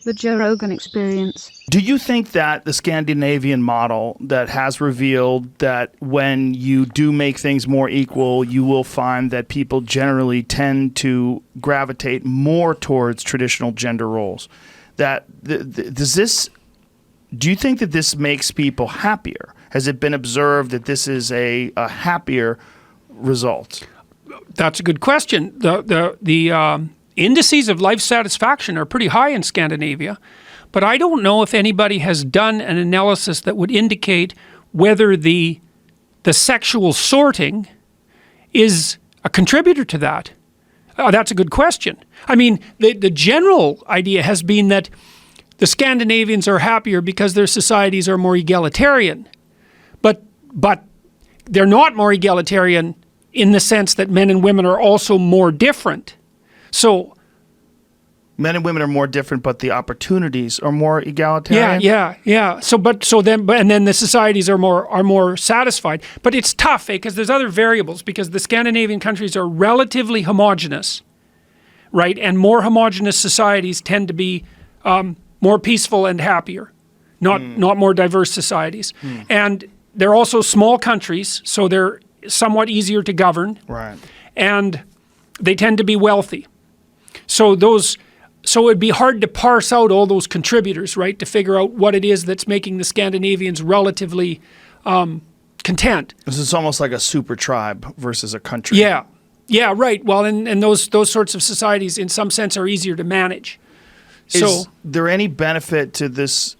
the Joe Rogan experience. Do you think that the Scandinavian model that has revealed that when you do make things more equal, you will find that people generally tend to gravitate more towards traditional gender roles? That do you think that this makes people happier? Has it been observed that this is a happier result? That's a good question. The indices of life satisfaction are pretty high in Scandinavia, but I don't know if anybody has done an analysis that would indicate whether the sexual sorting is a contributor to that. That's a good question. I mean, the general idea has been that the Scandinavians are happier because their societies are more egalitarian, but they're not more egalitarian in the sense that men and women are also more different. So men and women are more different, but the opportunities are more egalitarian. Yeah. And then the societies are more satisfied. But it's tough, because there's other variables, because the Scandinavian countries are relatively homogenous, right? And more homogenous societies tend to be more peaceful and happier, not more diverse societies. And they're also small countries, so they're somewhat easier to govern. Right. And they tend to be wealthy. So it'd be hard to parse out all those contributors, right, to figure out what it is that's making the Scandinavians relatively content. This is almost like a super tribe versus a country. Yeah, right. Well, and those sorts of societies, in some sense, are easier to manage. Is there any benefit to this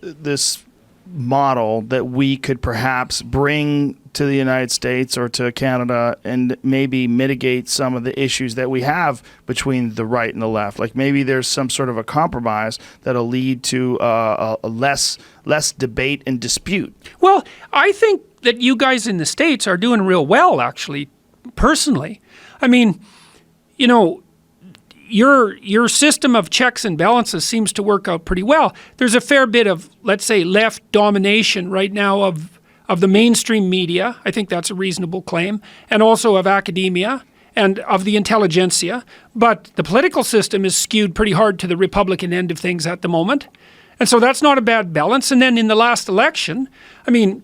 model that we could perhaps bring to the United States or to Canada and maybe mitigate some of the issues that we have between the right and the left? Like maybe there's some sort of a compromise that'll lead to a less debate and dispute. Well, I think that you guys in the States are doing real well, actually, personally. I mean, you know, your system of checks and balances seems to work out pretty well. There's a fair bit of, let's say, left domination right now of the mainstream media. I think that's a reasonable claim, and also of academia and of the intelligentsia. But the political system is skewed pretty hard to the Republican end of things at the moment. And so that's not a bad balance. And then in the last election, I mean,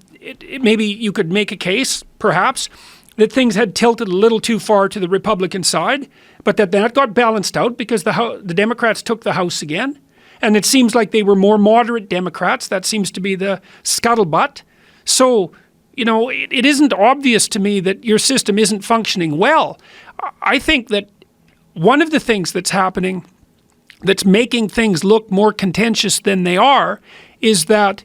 maybe you could make a case, perhaps, that things had tilted a little too far to the Republican side, but that got balanced out because the Democrats took the House again. And it seems like they were more moderate Democrats. That seems to be the scuttlebutt. So, you know, it isn't obvious to me that your system isn't functioning well. I think that one of the things that's happening that's making things look more contentious than they are is that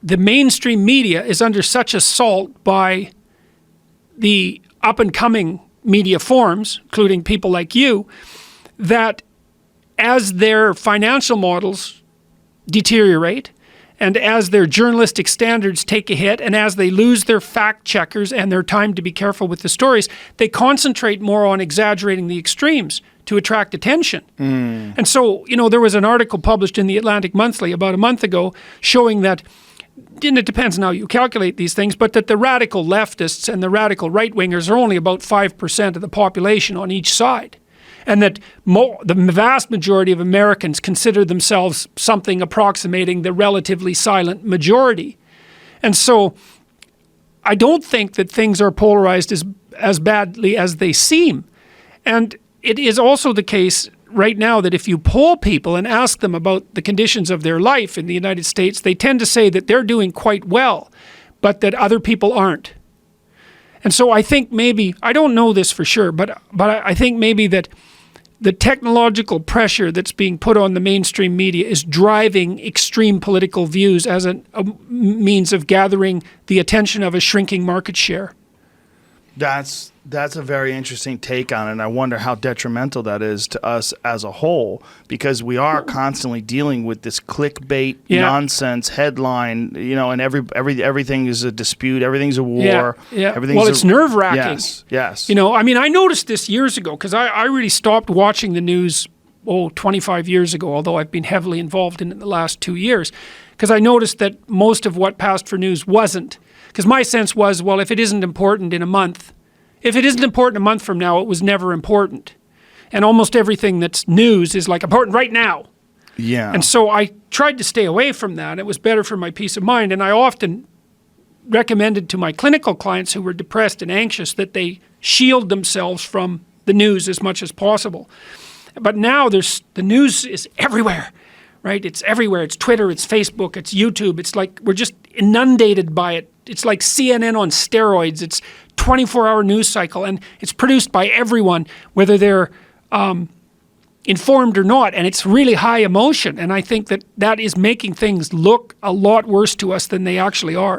the mainstream media is under such assault by the up-and-coming media forms, including people like you, that as their financial models deteriorate and as their journalistic standards take a hit and as they lose their fact checkers and their time to be careful with the stories, they concentrate more on exaggerating the extremes to attract attention. And so, you know, there was an article published in the Atlantic Monthly about a month ago showing that, and it depends on how you calculate these things, but that the radical leftists and the radical right-wingers are only about 5% of the population on each side. And that the vast majority of Americans consider themselves something approximating the relatively silent majority. And so I don't think that things are polarized as badly as they seem. And it is also the case right now that if you poll people and ask them about the conditions of their life in the United States, they tend to say that they're doing quite well, but that other people aren't. And so I think maybe, I don't know this for sure, but I think maybe that the technological pressure that's being put on the mainstream media is driving extreme political views as a means of gathering the attention of a shrinking market share. That's a very interesting take on it, and I wonder how detrimental that is to us as a whole, because we are constantly dealing with this clickbait nonsense headline, you know, and everything is a dispute, everything's a war. Well, it's nerve-wracking. Yes. You know, I mean, I noticed this years ago, because I really stopped watching the news, 25 years ago, although I've been heavily involved in it the last 2 years, because I noticed that most of what passed for news wasn't. Because my sense was, well, if it isn't important in a month, if it isn't important a month from now, it was never important. And almost everything that's news is like important right now. Yeah. And so I tried to stay away from that. It was better for my peace of mind. And I often recommended to my clinical clients who were depressed and anxious that they shield themselves from the news as much as possible. But now the news is everywhere, right? It's everywhere. It's Twitter, it's Facebook, it's YouTube. It's like we're just inundated by it. It's like CNN on steroids. It's 24-hour news cycle, and it's produced by everyone, whether they're informed or not, and it's really high emotion. And I think that is making things look a lot worse to us than they actually are.